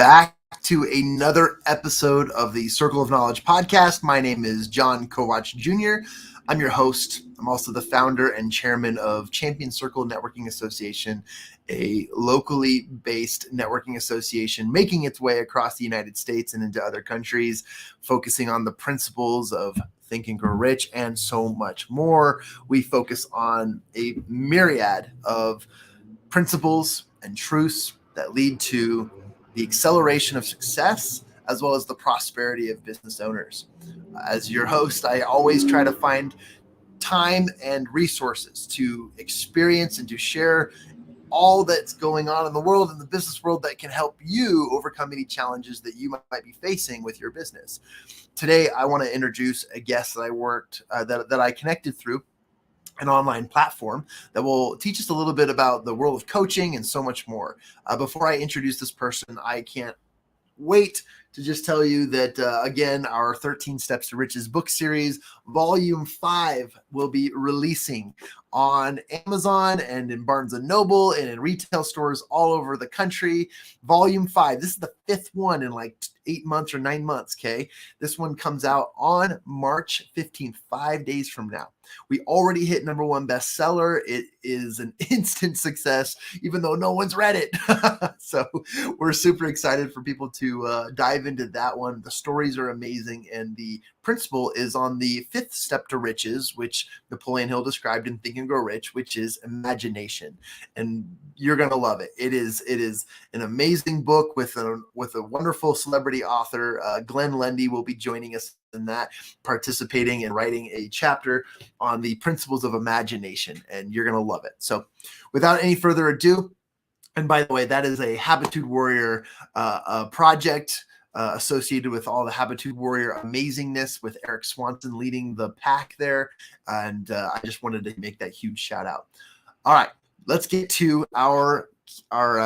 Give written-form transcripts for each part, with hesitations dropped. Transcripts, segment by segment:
back to another episode of the Circle of Knowledge podcast. My name is John Kowach Jr. I'm your host. I'm also the founder and chairman of Champion Circle Networking Association, a locally based networking association making its way across the United States and into other countries, focusing on the principles of Think and Grow Rich and so much more. We focus on a myriad of principles and truths that lead to the acceleration of success as well as the prosperity of business owners. As your host, I always try to find time and resources to experience and to share all that's going on in the world, in the business world, that can help you overcome any challenges that you might be facing with your business. Today, I want to introduce a guest that I worked, that I connected through an online platform that will teach us a little bit about the world of coaching and so much more. Before I introduce this person, I can't wait to just tell you that, again, our 13 Steps to Riches book series, Volume 5, will be releasing on Amazon and in Barnes & Noble and in retail stores all over the country. Volume 5, this is the fifth one in like 8 months or 9 months, okay? This one comes out on March 15th, 5 days from now. We already hit #1 bestseller. It is an instant success, even though no one's read it. So we're super excited for people to dive into that one. The stories are amazing, and the principle is on the 5th step to riches, which Napoleon Hill described in Think and Grow Rich, which is imagination. And you're going to love it. It is an amazing book with a wonderful celebrity author. Glenn Lundy will be joining us in that, participating and writing a chapter on the principles of imagination, and you're going to love it. So without any further ado, and by the way, that is a Habitude Warrior project associated with all the Habitude Warrior amazingness, with Eric Swanson leading the pack there. And I just wanted to make that huge shout out. All right, let's get to our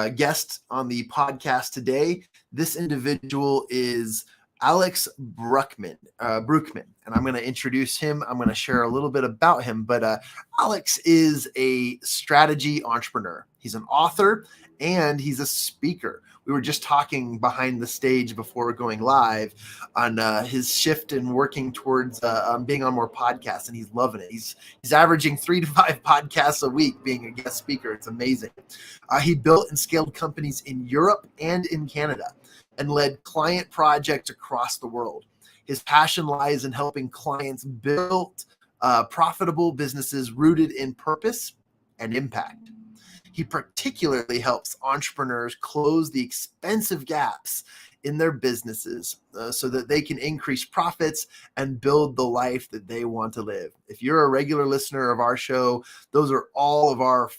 guest on the podcast today. This individual is Alex Brueckmann, and I'm going to introduce him. I'm going to share a little bit about him, but Alex is a strategy entrepreneur. He's an author and he's a speaker. We were just talking behind the stage before going live on his shift and working towards being on more podcasts, and he's loving it. He's averaging 3 to 5 podcasts a week being a guest speaker. It's amazing. He built and scaled companies in Europe and in Canada, and led client projects across the world. His passion lies in helping clients build profitable businesses rooted in purpose and impact. He particularly helps entrepreneurs close the expensive gaps in their businesses so that they can increase profits and build the life that they want to live. If you're a regular listener of our show, those are our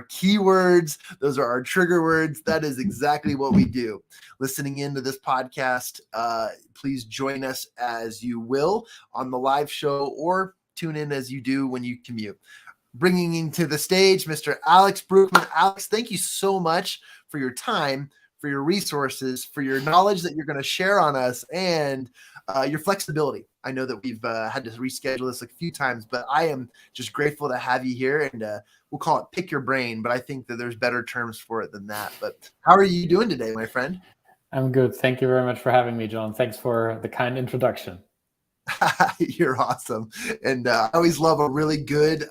keywords. Those are our trigger words. That is exactly what we do. Listening into this podcast, please join us as you will on the live show, or tune in as you do when you commute. Bringing into the stage, Mr. Alex Brueckmann. Alex, thank you so much for your time, for your resources, for your knowledge that you're going to share on us, and your flexibility. I know that we've had to reschedule this a few times, but I am just grateful to have you here, and we'll call it pick your brain, but I think that there's better terms for it than that. But how are you doing today, my friend? I'm good. Thank you very much for having me, John. Thanks for the kind introduction. You're awesome. And I always love a really good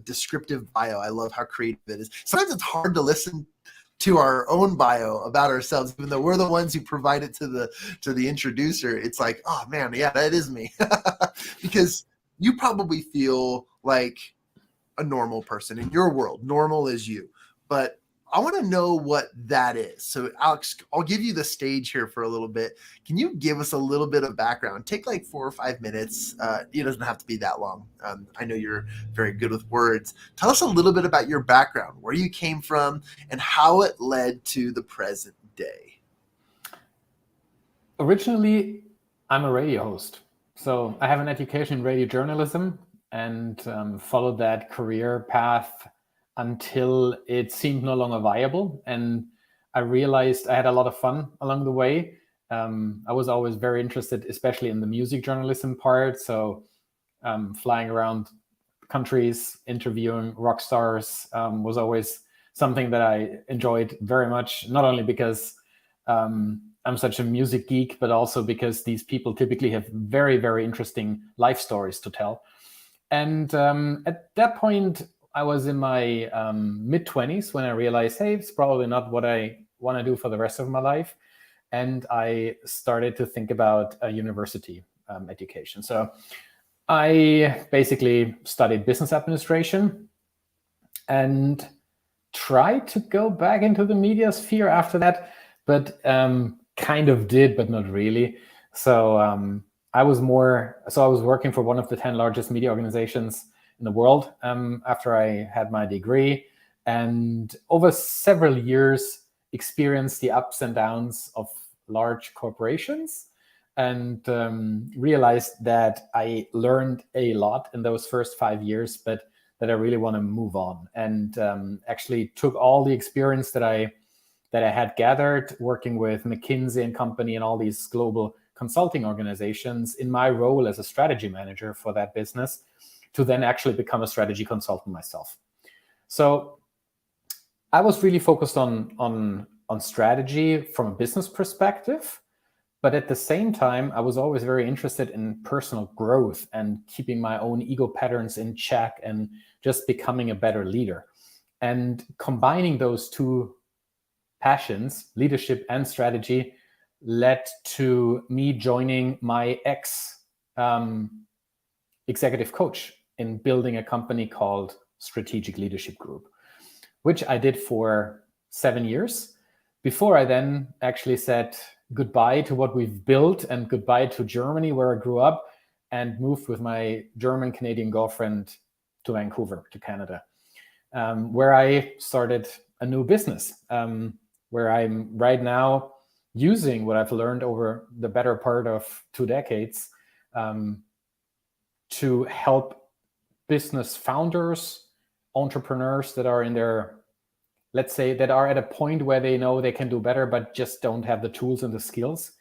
descriptive bio. I love how creative it is. Sometimes it's hard to listen to our own bio about ourselves, even though we're the ones who provide it to the introducer. It's like, oh man, yeah, that is me. Because you probably feel like a normal person in your world. Normal is you. But I want to know what that is. So Alex, I'll give you the stage here for a little bit. Can you give us a little bit of background? Take like 4 or 5 minutes. It doesn't have to be that long. I know you're very good with words. Tell us a little bit about your background, where you came from, and how it led to the present day. Originally, I'm a radio host. So I have an education in radio journalism and followed that career path until it seemed no longer viable. And I realized I had a lot of fun along the way. I was always very interested, especially in the music journalism part. So flying around countries, interviewing rock stars was always something that I enjoyed very much, not only because I'm such a music geek, but also because these people typically have very, very interesting life stories to tell. And at that point, I was in my mid-20s when I realized, hey, it's probably not what I want to do for the rest of my life. And I started to think about a university education. So I basically studied business administration and tried to go back into the media sphere after that, but kind of did, but not really. So I was working for one of the 10 largest media organizations in the world after I had my degree, and over several years experienced the ups and downs of large corporations, and realized that I learned a lot in those first 5 years, but that I really want to move on, and actually took all the experience that I had gathered working with McKinsey and Company and all these global consulting organizations in my role as a strategy manager for that business to then actually become a strategy consultant myself. So I was really focused on strategy from a business perspective. But at the same time, I was always very interested in personal growth and keeping my own ego patterns in check and just becoming a better leader. And combining those two passions, leadership and strategy, led to me joining my executive coach in building a company called Strategic Leadership Group, which I did for 7 years before I then actually said goodbye to what we've built and goodbye to Germany, where I grew up, and moved with my German-Canadian girlfriend to Vancouver, to Canada, where I started a new business, where I'm right now using what I've learned over the better part of 2 decades to help business founders, entrepreneurs that are in their, let's say, that are at a point where they know they can do better, but just don't have the tools and the skills.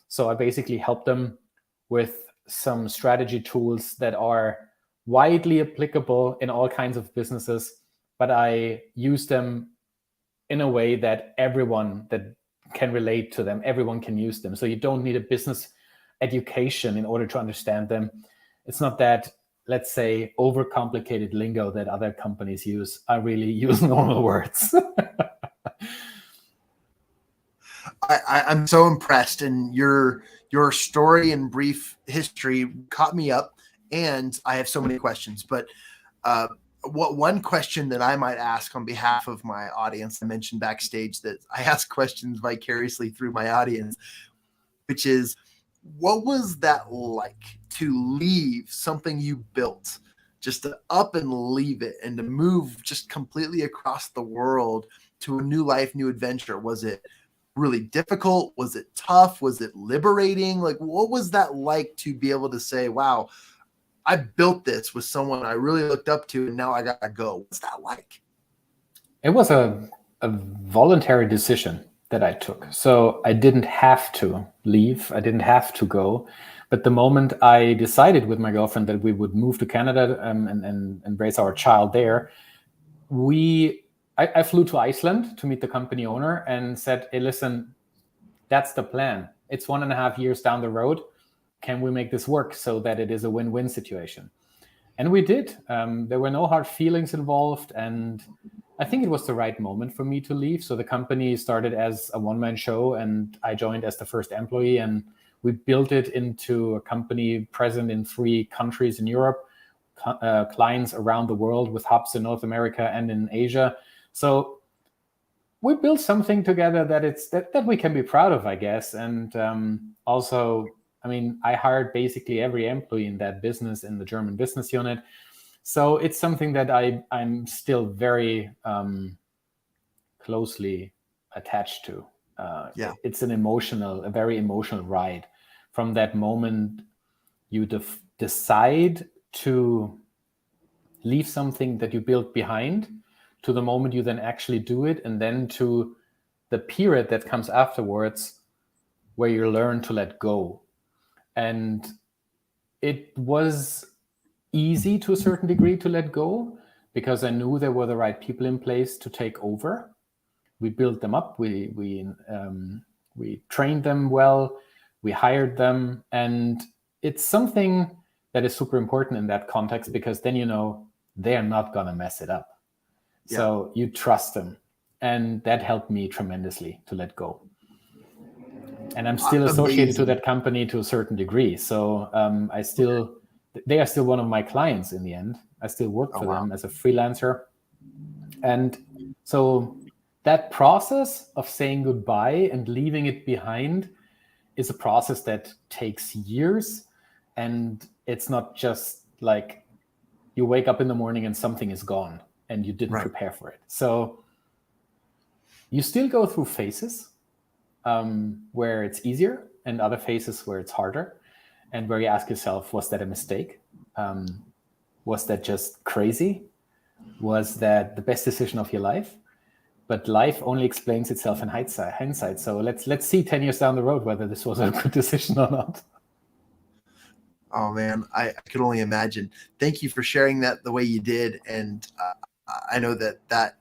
So I basically help them with some strategy tools that are widely applicable in all kinds of businesses, but I use them in a way that everyone that can relate to them, everyone can use them. So you don't need a business education in order to understand them. It's not that, let's say, overcomplicated lingo that other companies use. I really use normal words. I'm so impressed, and your story and brief history caught me up, and I have so many questions. But one question that I might ask on behalf of my audience, I mentioned backstage that I ask questions vicariously through my audience, which is, what was that like to leave something you built, just to up and leave it and to move just completely across the world to a new life, new adventure? Was it really difficult? Was it tough? Was it liberating? Like, what was that like to be able to say, wow, I built this with someone I really looked up to, and now I gotta go? What's that like? It was a voluntary decision that I took. So I didn't have to leave. I didn't have to go. But the moment I decided with my girlfriend that we would move to Canada and raise our child there, I flew to Iceland to meet the company owner and said, hey, listen, that's the plan. It's 1.5 years down the road. Can we make this work so that it is a win-win situation? And we did. There were no hard feelings involved. And I think it was the right moment for me to leave. So the company started as a one-man show, and I joined as the first employee. And we built it into a company present in 3 countries in Europe, clients around the world with hubs in North America and in Asia. So we built something together that we can be proud of, I guess. And also, I mean, I hired basically every employee in that business in the German business unit. So it's something that I'm still very closely attached to. It's a very emotional ride. From that moment, you decide to leave something that you built behind, to the moment you then actually do it, and then to the period that comes afterwards where you learn to let go. And it was easy to a certain degree to let go because I knew there were the right people in place to take over. We built them up. We We trained them well, we hired them, and it's something that is super important in that context, because then they're not gonna mess it up. Yeah. So you trust them, and that helped me tremendously to let go. And I'm still associated to that company to a certain degree. So they are still one of my clients in the end. I still work for them as a freelancer. And so that process of saying goodbye and leaving it behind is a process that takes years. And it's not just like you wake up in the morning and something is gone and you didn't prepare for it. So you still go through phases where it's easier and other phases where it's harder, and where you ask yourself, was that a mistake? Was that just crazy? Was that the best decision of your life? But life only explains itself in hindsight. So let's see 10 years down the road whether this was a good decision or not. Oh man, I could only imagine. Thank you for sharing that the way you did. And I know that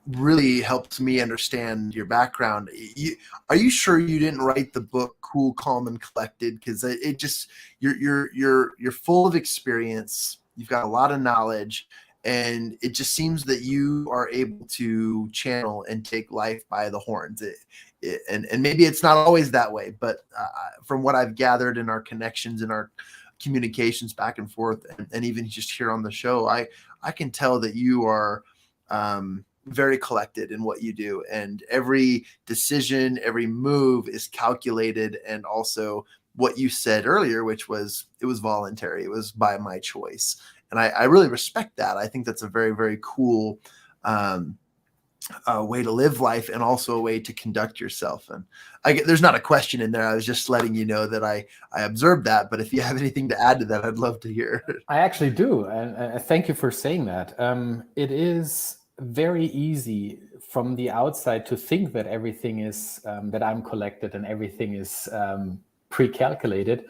really helps me understand your background. Are you sure you didn't write the book Cool, Calm, and Collected? Because it just you're full of experience. You've got a lot of knowledge, and it just seems that you are able to channel and take life by the horns. And maybe it's not always that way, but from what I've gathered in our connections and our communications back and forth, and even just here on the show, I can tell that you are very collected in what you do, and every decision, every move is calculated. And also what you said earlier, which was it was voluntary, it was by my choice. And I really respect that. I think that's a very, very cool way to live life, and also a way to conduct yourself. And there's not a question in there. I was just letting you know that I observed that. But if you have anything to add to that, I'd love to hear. I actually do. And thank you for saying that. It is very easy from the outside to think that everything is, that I'm collected and everything is pre-calculated.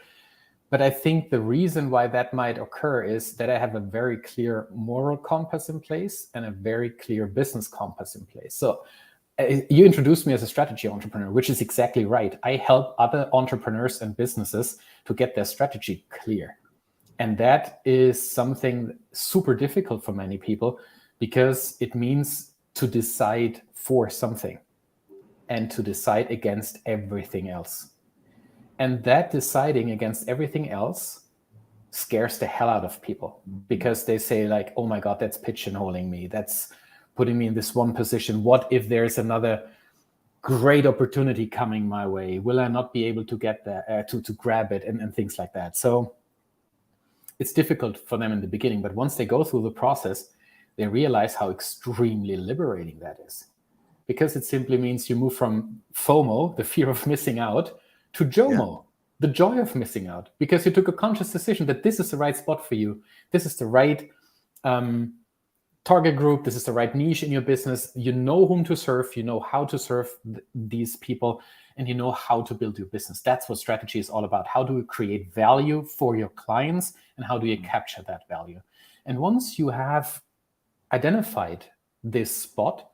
But I think the reason why that might occur is that I have a very clear moral compass in place and a very clear business compass in place. So you introduced me as a strategy entrepreneur, which is exactly right. I help other entrepreneurs and businesses to get their strategy clear. And that is something super difficult for many people, because it means to decide for something and to decide against everything else. And that deciding against everything else scares the hell out of people, because they say like, oh my God, that's pigeonholing me. That's putting me in this one position. What if there's another great opportunity coming my way? Will I not be able to get there, to grab it, and things like that? So it's difficult for them in the beginning, but once they go through the process, they realize how extremely liberating that is, because it simply means you move from FOMO, the fear of missing out, to JOMO, the joy of missing out, because you took a conscious decision that this is the right spot for you. This is the right target group. This is the right niche in your business. You know whom to serve. You know how to serve these people, and you know how to build your business. That's what strategy is all about. How do you create value for your clients, and how do you capture that value? And once you have identified this spot,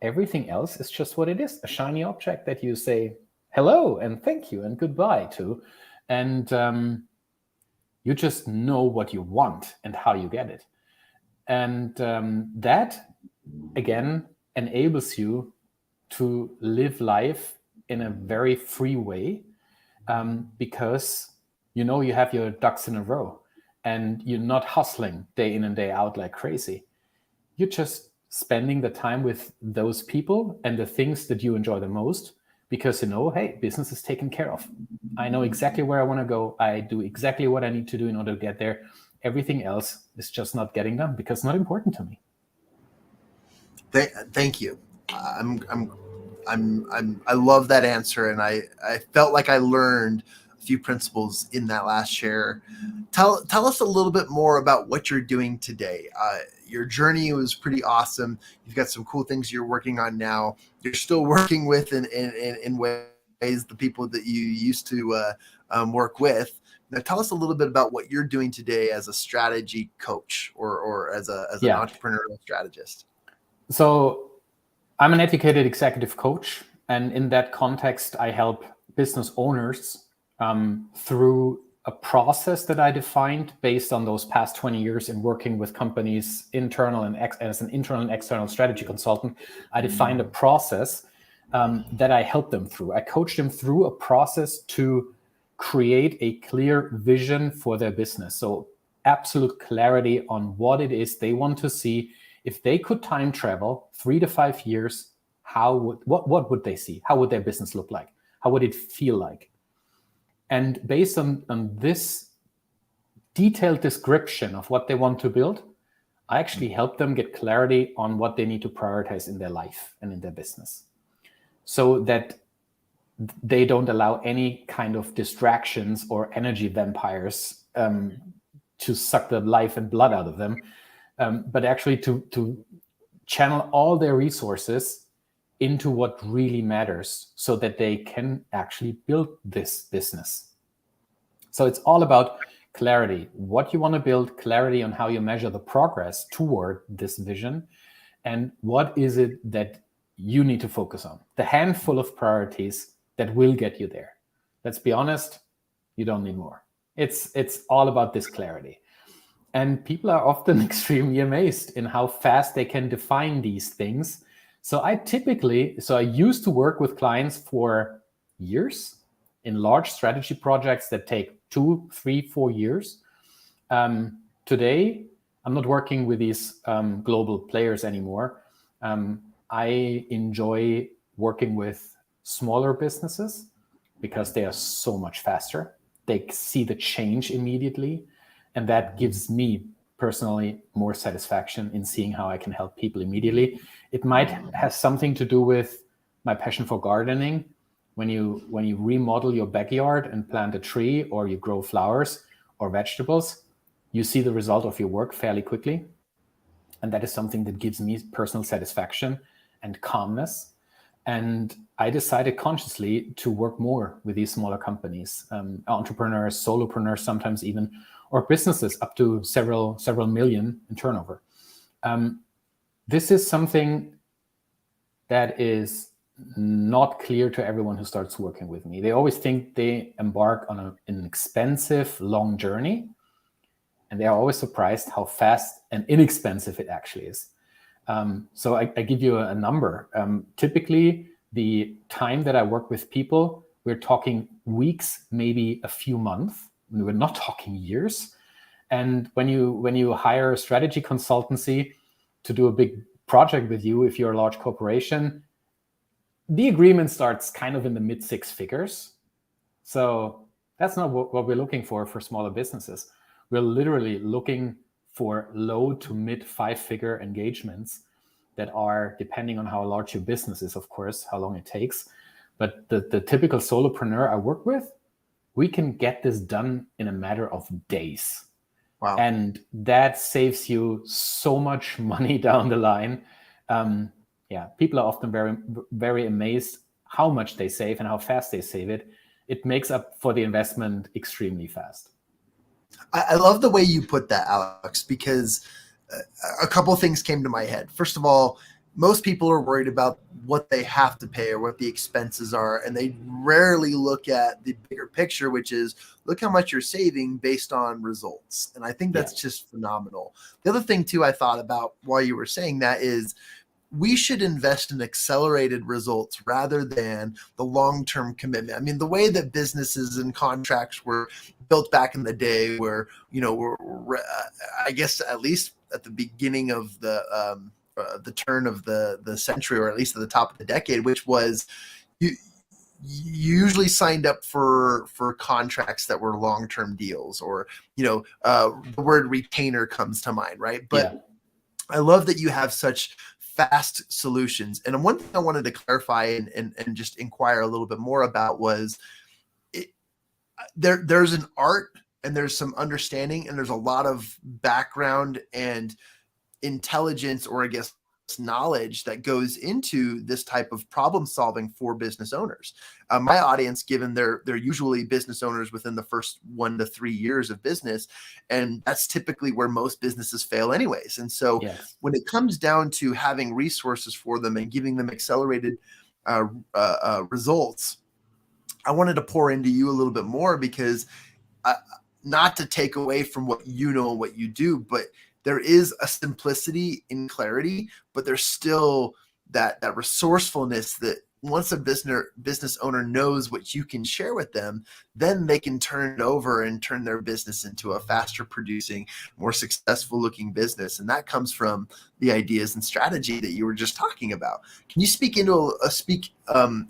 everything else is just what it is, a shiny object that you say hello and thank you and goodbye to. And you just know what you want and how you get it. And that, again, enables you to live life in a very free way, because you have your ducks in a row, and you're not hustling day in and day out like crazy. You're just spending the time with those people and the things that you enjoy the most, because hey, business is taken care of. I know exactly where I want to go. I do exactly what I need to do in order to get there. Everything else is just not getting done because it's not important to me. Thank you. I love that answer, and I felt like I learned a few principles in that last share. Tell us a little bit more about what you're doing today. Your journey was pretty awesome. You've got some cool things you're working on now. You're still working with in ways the people that you used to work with. Now, tell us a little bit about what you're doing today as a strategy coach or as an entrepreneurial strategist. So I'm an educated executive coach. And in that context, I help business owners through a process that I defined based on those past 20 years in working with companies, internal and as an internal and external strategy consultant. I defined a process that I help them through. I coach them through a process to create a clear vision for their business. So absolute clarity on what it is they want to see. If they could time travel 3 to 5 years, what would they see? How would their business look like? How would it feel like? And based on this detailed description of what they want to build, I actually help them get clarity on what they need to prioritize in their life and in their business, so that they don't allow any kind of distractions or energy vampires to suck the life and blood out of them, but actually to channel all their resources into what really matters so that they can actually build this business. So it's all about clarity, what you want to build, clarity on how you measure the progress toward this vision, and what is it that you need to focus on. The handful of priorities that will get you there. Let's be honest, you don't need more. It's all about this clarity. And people are often extremely amazed in how fast they can define these things. So I used to work with clients for years in large strategy projects that take 2, 3, 4 years. Today, I'm not working with these global players anymore. I enjoy working with smaller businesses because they are so much faster. They see the change immediately. And that gives me personally more satisfaction in seeing how I can help people immediately. It might have something to do with my passion for gardening. When you remodel your backyard and plant a tree, or you grow flowers or vegetables, you see the result of your work fairly quickly. And that is something that gives me personal satisfaction and calmness. And I decided consciously to work more with these smaller companies, entrepreneurs, solopreneurs, sometimes even, or businesses up to several million in turnover. This is something that is not clear to everyone who starts working with me. They always think they embark on an expensive, long journey, and they are always surprised how fast and inexpensive it actually is. So I give you a number. Typically, the time that I work with people, we're talking weeks, maybe a few months. We're not talking years. And when you hire a strategy consultancy to do a big project with you, if you're a large corporation, the agreement starts kind of in the mid 6 figures. So that's not what we're looking for smaller businesses. We're literally looking for low to mid 5-figure engagements that are, depending on how large your business is, of course, how long it takes. But the typical solopreneur I work with, we can get this done in a matter of days. Wow. And that saves you so much money down the line. People are often very, very amazed how much they save and how fast they save it. It makes up for the investment extremely fast. I love the way you put that, Alex, because a couple of things came to my head. First of all, most people are worried about what they have to pay or what the expenses are, and they rarely look at the bigger picture, which is look how much you're saving based on results. And I think that's just phenomenal. The other thing, too, I thought about while you were saying that is we should invest in accelerated results rather than the long-term commitment. I mean, the way that businesses and contracts were built back in the day where, I guess at least at the beginning of the turn of the century, or at least at the top of the decade, which was you usually signed up for contracts that were long-term deals, or the word retainer comes to mind, right? But I love that you have such fast solutions. And one thing I wanted to clarify and just inquire a little bit more about was there's an art and there's some understanding and there's a lot of background and intelligence, or I guess knowledge, that goes into this type of problem solving for business owners. My audience, given they're usually business owners within the first 1 to 3 years of business, and that's typically where most businesses fail anyways. And so when it comes down to having resources for them and giving them accelerated results, I wanted to pour into you a little bit more because not to take away from what you know and what you do, but there is a simplicity in clarity, but there's still that resourcefulness that once a business owner knows what you can share with them, then they can turn it over and turn their business into a faster producing, more successful looking business. And that comes from the ideas and strategy that you were just talking about. Can you speak into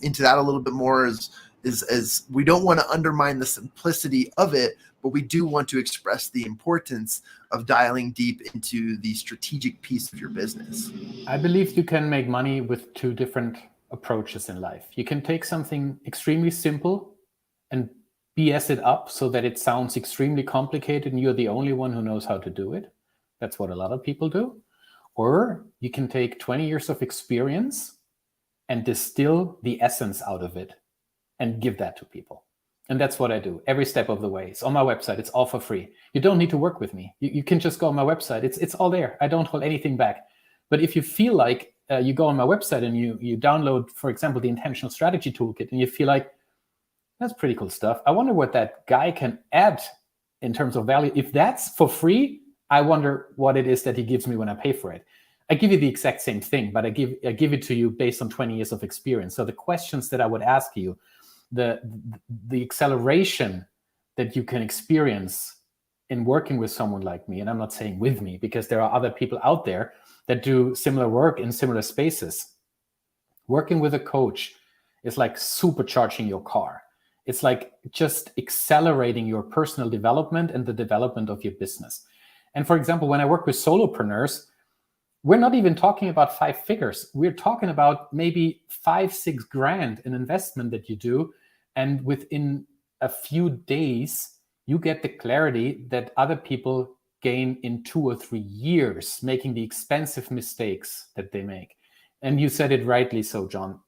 into that a little bit more, as we don't want to undermine the simplicity of it, but we do want to express the importance of dialing deep into the strategic piece of your business? I believe you can make money with two different approaches in life. You can take something extremely simple and BS it up so that it sounds extremely complicated and you're the only one who knows how to do it. That's what a lot of people do. Or you can take 20 years of experience and distill the essence out of it and give that to people. And that's what I do every step of the way. It's on my website. It's all for free. You don't need to work with me. You can just go on my website. It's all there. I don't hold anything back. But if you feel like you go on my website and you download, for example, the Intentional Strategy Toolkit, and you feel like, that's pretty cool stuff. I wonder what that guy can add in terms of value. If that's for free, I wonder what it is that he gives me when I pay for it. I give you the exact same thing, but I give it to you based on 20 years of experience. So the questions that I would ask you, the acceleration that you can experience in working with someone like me, and I'm not saying with me, because there are other people out there that do similar work in similar spaces. Working with a coach is like supercharging your car. It's like just accelerating your personal development and the development of your business. And for example, when I work with solopreneurs, we're not even talking about 5 figures. We're talking about maybe 5-6 grand in investment that you do. And within a few days, you get the clarity that other people gain in 2 or 3 years, making the expensive mistakes that they make. And you said it rightly so, John.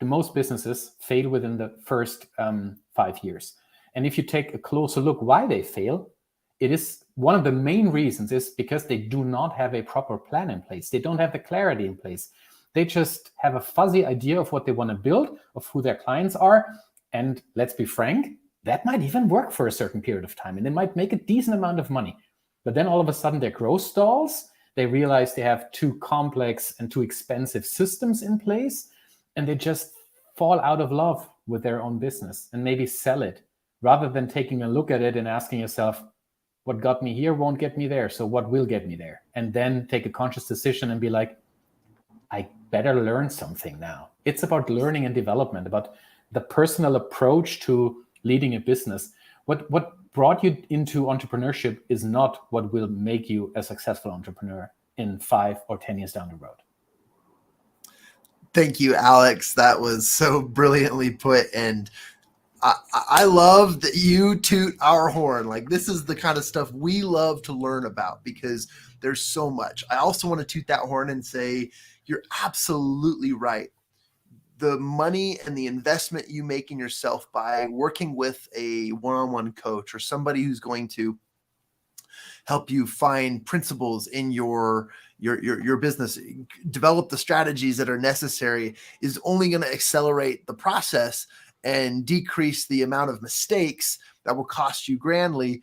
The most businesses fail within the first 5 years. And if you take a closer look why they fail, it is one of the main reasons is because they do not have a proper plan in place. They don't have the clarity in place. They just have a fuzzy idea of what they want to build, of who their clients are. And let's be frank, that might even work for a certain period of time. And they might make a decent amount of money. But then all of a sudden their growth stalls. They realize they have too complex and too expensive systems in place. And they just fall out of love with their own business and maybe sell it, rather than taking a look at it and asking yourself, what got me here won't get me there. So what will get me there? And then take a conscious decision and be like, I better learn something now. It's about learning and development, about the personal approach to leading a business. What brought you into entrepreneurship is not what will make you a successful entrepreneur in 5 or 10 years down the road. Thank you, Alex. That was so brilliantly put. And I love that you toot our horn. Like, this is the kind of stuff we love to learn about because there's so much. I also want to toot that horn and say, you're absolutely right. The money and the investment you make in yourself by working with a one-on-one coach or somebody who's going to help you find principles in your business, develop the strategies that are necessary, is only going to accelerate the process and decrease the amount of mistakes that will cost you grandly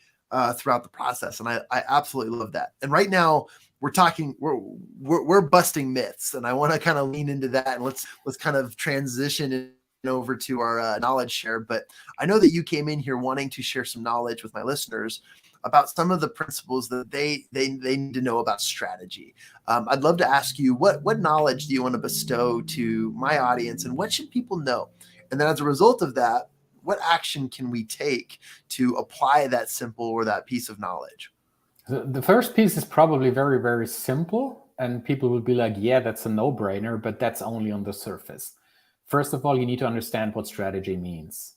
throughout the process. And I absolutely love that. And right now we're busting myths, and I want to kind of lean into that, and let's kind of transition over to our knowledge share. But I know that you came in here wanting to share some knowledge with my listeners about some of the principles that they need to know about strategy. I'd love to ask you, what knowledge do you want to bestow to my audience, and what should people know? And then as a result of that, what action can we take to apply that simple or that piece of knowledge? The first piece is probably very, very simple, and people will be like, yeah, that's a no-brainer, but that's only on the surface. First of all, you need to understand what strategy means.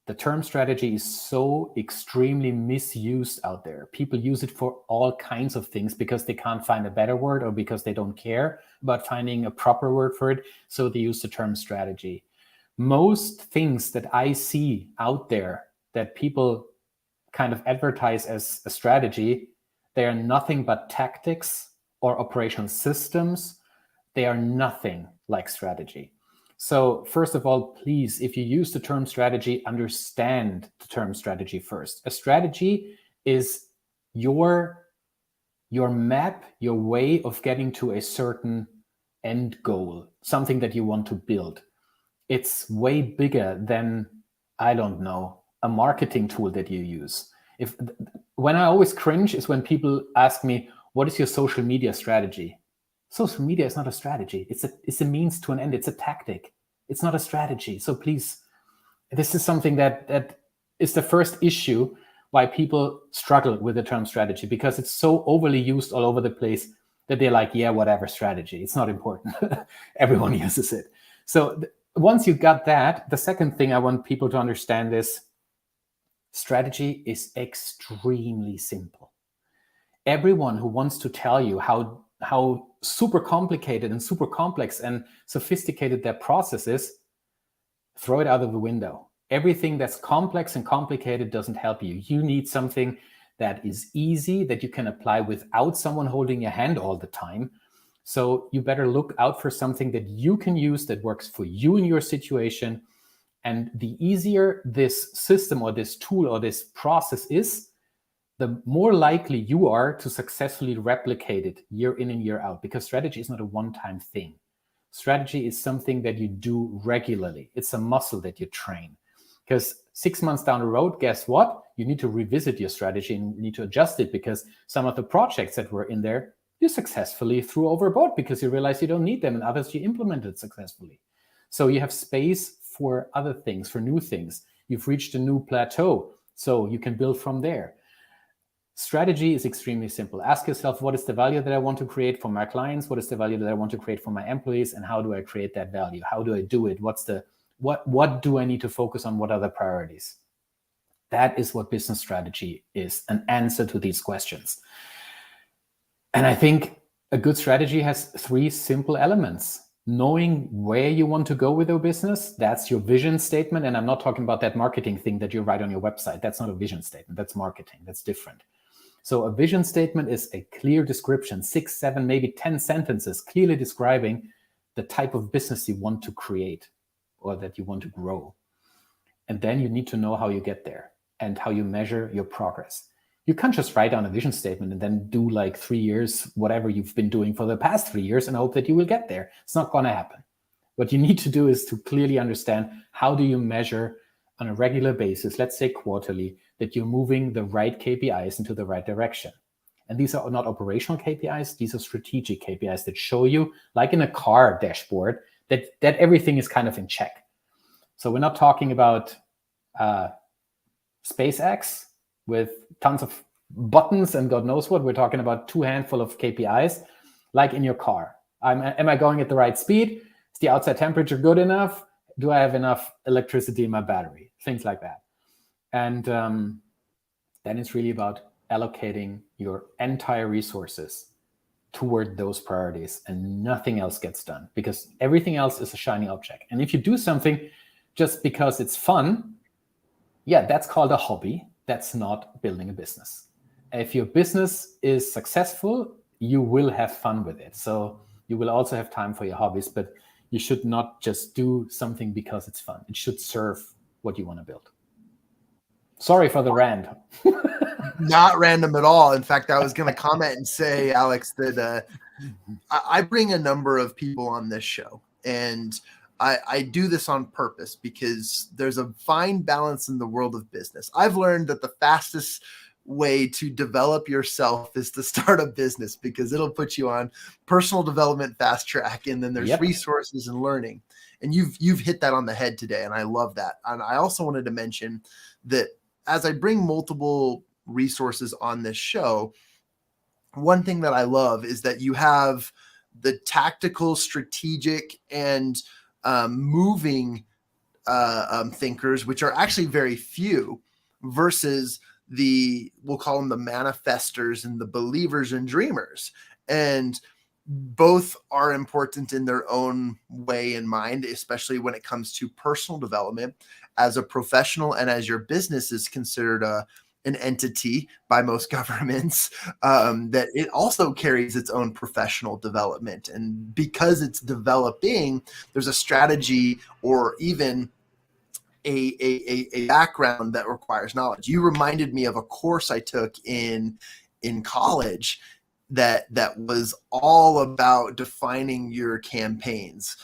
The term strategy is so extremely misused out there. People use it for all kinds of things because they can't find a better word or because they don't care about finding a proper word for it. So they use the term strategy. Most things that I see out there that people kind of advertise as a strategy, they are nothing but tactics or operational systems. They are nothing like strategy. So first of all, please, if you use the term strategy, understand the term strategy first. A strategy is your map, your way of getting to a certain end goal, something that you want to build. It's way bigger than, I don't know, a marketing tool that you use. When I always cringe is when people ask me, what is your social media strategy? Social media is not a strategy. It's a means to an end. It's a tactic. It's not a strategy. So please, this is something that is the first issue why people struggle with the term strategy, because it's so overly used all over the place that they're like, yeah, whatever, strategy. It's not important. Everyone uses it. So once you got that, the second thing I want people to understand is strategy is extremely simple. Everyone who wants to tell you how super complicated and super complex and sophisticated their process is, throw it out of the window. Everything that's complex and complicated doesn't help you. You need something that is easy, that you can apply without someone holding your hand all the time. So you better look out for something that you can use that works for you in your situation. And the easier this system or this tool or this process is, the more likely you are to successfully replicate it year in and year out, because strategy is not a one-time thing. Strategy is something that you do regularly. It's a muscle that you train. Because 6 months down the road, guess what? You need to revisit your strategy and you need to adjust it, because some of the projects that were in there, you successfully threw overboard because you realize you don't need them, and others you implemented successfully. So you have space for other things, for new things. You've reached a new plateau, so you can build from there. Strategy is extremely simple. Ask yourself, what is the value that I want to create for my clients? What is the value that I want to create for my employees? And how do I create that value? How do I do it? What do I need to focus on? What are the priorities? That is what business strategy is, an answer to these questions. And I think a good strategy has 3 simple elements. Knowing where you want to go with your business, that's your vision statement. And I'm not talking about that marketing thing that you write on your website. That's not a vision statement. That's marketing. That's different. So a vision statement is a clear description, 6, 7, maybe 10 sentences, clearly describing the type of business you want to create or that you want to grow. And then you need to know how you get there and how you measure your progress. You can't just write down a vision statement and then do like 3 years, whatever you've been doing for the past 3 years, and hope that you will get there. It's not going to happen. What you need to do is to clearly understand, how do you measure on a regular basis, let's say quarterly, that you're moving the right KPIs into the right direction. And these are not operational KPIs. These are strategic KPIs that show you, like in a car dashboard, that everything is kind of in check. So we're not talking about SpaceX with tons of buttons and God knows what. We're talking about 2 handful of KPIs, like in your car. Am I going at the right speed? Is the outside temperature good enough? Do I have enough electricity in my battery? Things like that. And then it's really about allocating your entire resources toward those priorities, and nothing else gets done, because everything else is a shiny object. And if you do something just because it's fun, yeah, that's called a hobby. That's not building a business. If your business is successful, you will have fun with it. So you will also have time for your hobbies, but you should not just do something because it's fun. It should serve what you want to build. Sorry for the rant. Not random at all. In fact, I was going to comment and say, Alex, that I bring a number of people on this show, and I do this on purpose because there's a fine balance in the world of business. I've learned that the fastest way to develop yourself is to start a business, because it'll put you on personal development fast track, and then there's resources and learning. And you've hit that on the head today, and I love that. And I also wanted to mention that as I bring multiple resources on this show, one thing that I love is that you have the tactical, strategic, and moving thinkers, which are actually very few, versus we'll call them the manifestors and the believers and dreamers. And both are important in their own way and mind, especially when it comes to personal development as a professional and as your business is considered an entity by most governments, that it also carries its own professional development. And because it's developing, there's a strategy or even a background that requires knowledge. You reminded me of a course I took in college that was all about defining your campaigns,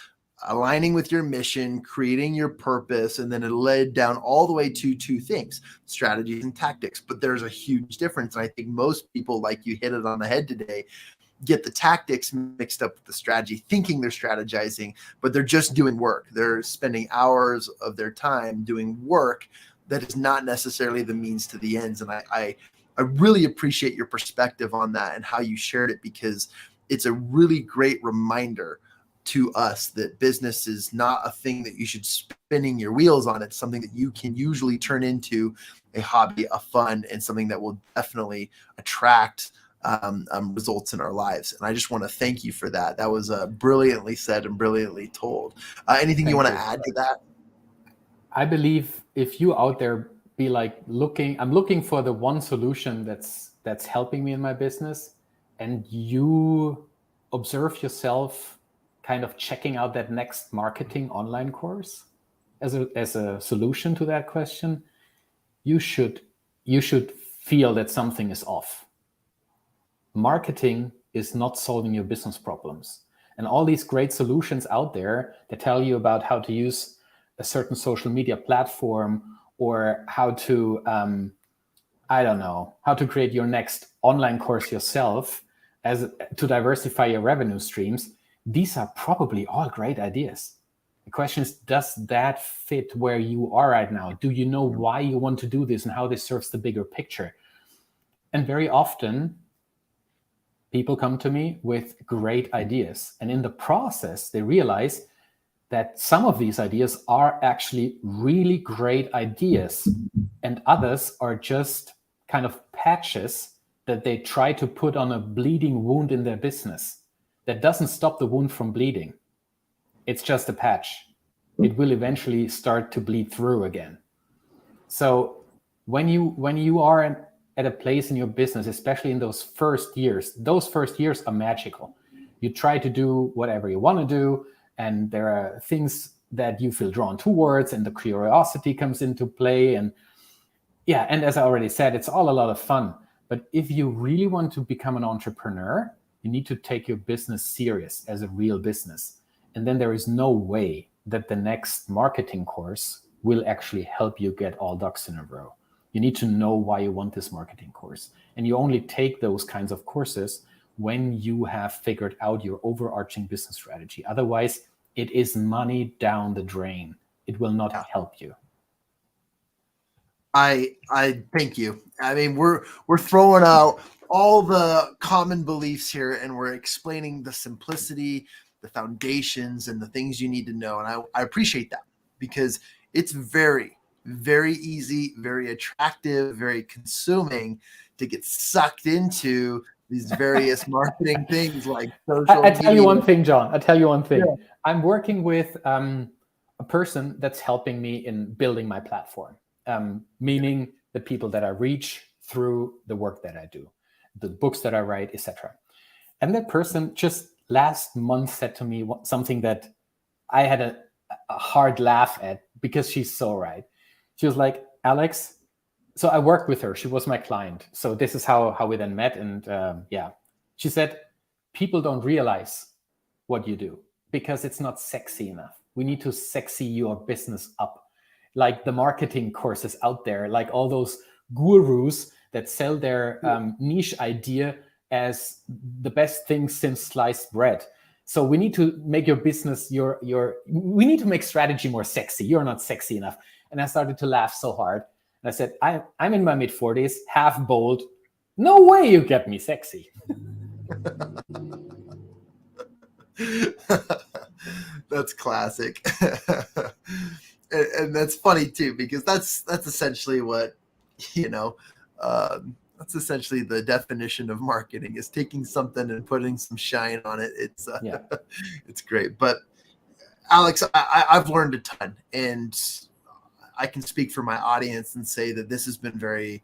aligning with your mission, creating your purpose, and then it led down all the way to two things: strategies and tactics. But there's a huge difference, and I think most people, like you hit it on the head today, get the tactics mixed up with the strategy, thinking they're strategizing, but they're just doing work. They're spending hours of their time doing work that is not necessarily the means to the ends. And I really appreciate your perspective on that and how you shared it, because it's a really great reminder to us that business is not a thing that you should spinning your wheels on. It's something that you can usually turn into a hobby, a fun, and something that will definitely attract results in our lives. And I just want to thank you for that. That was brilliantly said and brilliantly told. Anything you want to add to that? I believe if you out there be like I'm looking for the one solution that's helping me in my business, and you observe yourself kind of checking out that next marketing online course as a solution to that question, you should feel that something is off. Marketing is not solving your business problems. And all these great solutions out there that tell you about how to use a certain social media platform, or how to, how to create your next online course yourself to diversify your revenue streams. These are probably all great ideas. The question is, does that fit where you are right now? Do you know why you want to do this and how this serves the bigger picture? And very often, people come to me with great ideas. And in the process, they realize that some of these ideas are actually really great ideas, and others are just kind of patches that they try to put on a bleeding wound in their business. That doesn't stop the wound from bleeding. It's just a patch. It will eventually start to bleed through again. So when you are at a place in your business, especially in those first years are magical. You try to do whatever you want to do, and there are things that you feel drawn towards, and the curiosity comes into play. And as I already said, it's all a lot of fun. But if you really want to become an entrepreneur, you need to take your business serious as a real business. And then there is no way that the next marketing course will actually help you get all ducks in a row. You need to know why you want this marketing course. And you only take those kinds of courses when you have figured out your overarching business strategy. Otherwise, it is money down the drain. It will not help you. I thank you. I mean, we're throwing out all the common beliefs here, and we're explaining the simplicity, the foundations, and the things you need to know. And I appreciate that, because it's very, very easy, very attractive, very consuming to get sucked into these various marketing things like social media. I tell you one thing, John. Yeah. I'm working with a person that's helping me in building my platform, meaning the people that I reach through the work that I do, the books that I write, etc. And that person just last month said to me something that I had a hard laugh at, because she's so right. She was like, Alex, so I worked with her. She was my client. So this is how we then met. And she said, people don't realize what you do because it's not sexy enough. We need to sexy your business up. Like the marketing courses out there, like all those gurus that sell their niche idea as the best thing since sliced bread. So we need to make your business, we need to make strategy more sexy. You're not sexy enough. And I started to laugh so hard. And I said, I'm in my mid-40s, half bold. No way you get me sexy. That's classic. And that's funny too, because that's essentially what, that's essentially the definition of marketing, is taking something and putting some shine on it. It's it's great. But Alex, I've learned a ton, and I can speak for my audience and say that this has been very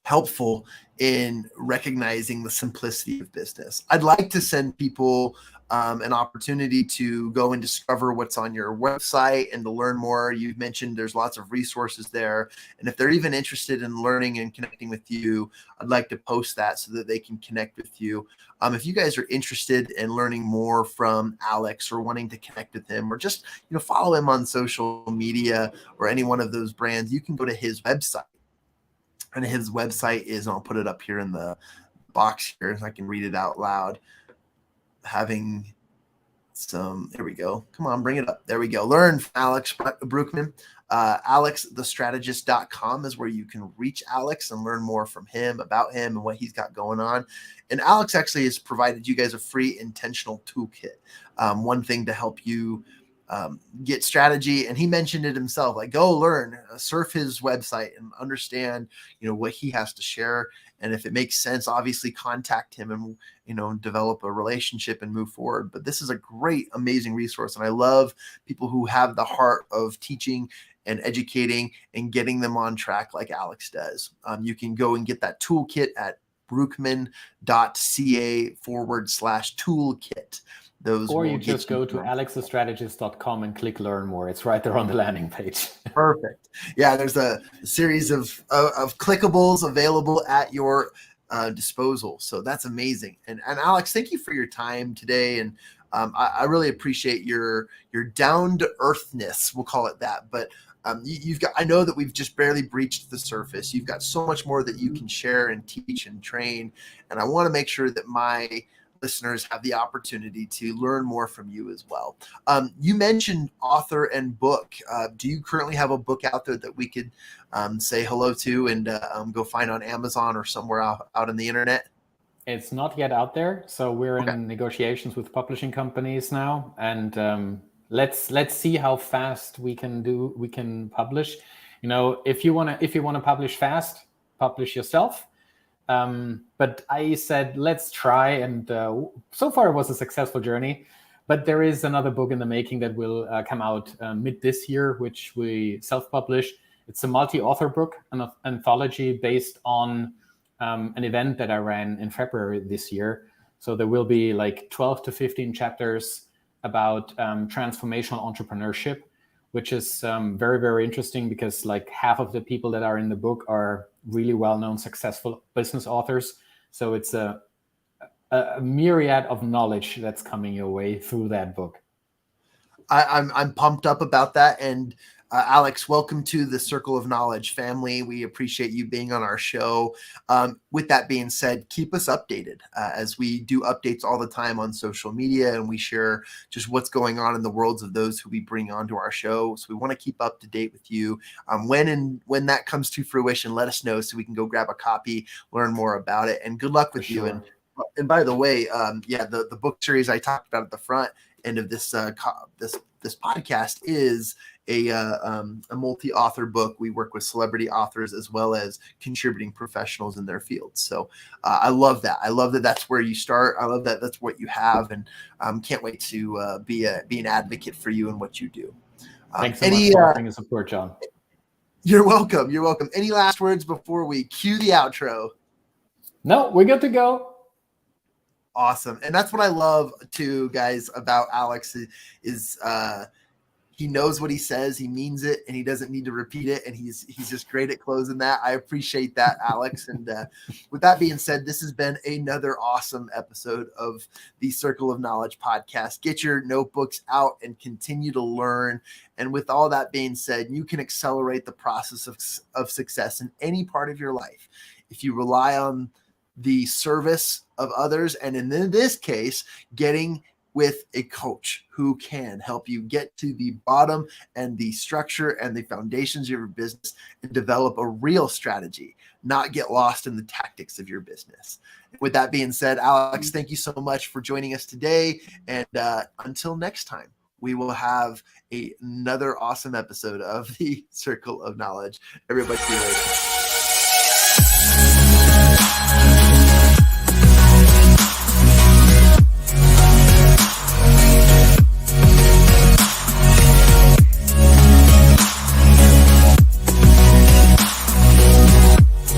helpful in recognizing the simplicity of business. I'd like to send people an opportunity to go and discover what's on your website and to learn more. You've mentioned there's lots of resources there. And if they're even interested in learning and connecting with you, I'd like to post that so that they can connect with you. If you guys are interested in learning more from Alex or wanting to connect with him or just follow him on social media or any one of those brands, you can go to his website. And his website is, and I'll put it up here in the box here so I can read it out loud. Having some, there we go. Come on, bring it up. There we go. Learn from Alex Brueckmann. AlexTheStrategist.com is where you can reach Alex and learn more from him, about him, and what he's got going on. And Alex actually has provided you guys a free intentional toolkit. One thing to help you get strategy. And he mentioned it himself, like go learn, surf his website and understand, what he has to share. And if it makes sense, obviously contact him and, develop a relationship and move forward. But this is a great, amazing resource. And I love people who have the heart of teaching and educating and getting them on track like Alex does. You can go and get that toolkit at brueckmann.ca/toolkit. Or you just go to alexthestrategist.com and click learn more. It's right there on the landing page. Perfect. Yeah, there's a series of clickables available at your disposal. So that's amazing. And Alex, thank you for your time today. And I really appreciate your down to earthness. We'll call it that. But you've got, I know that we've just barely breached the surface. You've got so much more that you can share and teach and train. And I want to make sure that my listeners have the opportunity to learn more from you as well. You mentioned author and book. Do you currently have a book out there that we could say hello to and go find on Amazon or somewhere out in the internet? It's not yet out there. So we're in negotiations with publishing companies now. And let's see how fast we can publish. If you want to publish fast, publish yourself. But I said, let's try. And so far it was a successful journey, but there is another book in the making that will come out mid this year, which we self-publish. It's a multi-author book, an anthology based on an event that I ran in February this year. So there will be like 12 to 15 chapters about transformational entrepreneurship, which is very, very interesting because like half of the people that are in the book are really well-known, successful business authors. So it's a myriad of knowledge that's coming your way through that book. I'm pumped up about that. And Alex, welcome to the Circle of Knowledge family. We appreciate you being on our show. With that being said, keep us updated as we do updates all the time on social media, and we share just what's going on in the worlds of those who we bring onto our show. So we want to keep up to date with you. When that comes to fruition, let us know so we can go grab a copy, learn more about it, and good luck with you. And by the way, the book series I talked about at the front end of this this podcast is a multi-author book. We work with celebrity authors as well as contributing professionals in their fields. So I love that. I love that that's where you start. I love that that's what you have, and can't wait to be an advocate for you and what you do. Thanks so much for offering your support, John. You're welcome. You're welcome. Any last words before we cue the outro? No, we're good to go. Awesome. And that's what I love too, guys, about Alex is he knows what he says, he means it, and he doesn't need to repeat it. And he's just great at closing that. I appreciate that, Alex. And with that being said, this has been another awesome episode of the Circle of Knowledge podcast. Get your notebooks out and continue to learn. And with all that being said, you can accelerate the process of success in any part of your life if you rely on the service of others, and in this case, getting with a coach who can help you get to the bottom and the structure and the foundations of your business and develop a real strategy, not get lost in the tactics of your business. With that being said, Alex, thank you so much for joining us today. And until next time, we will have another awesome episode of the Circle of Knowledge. Everybody see you later.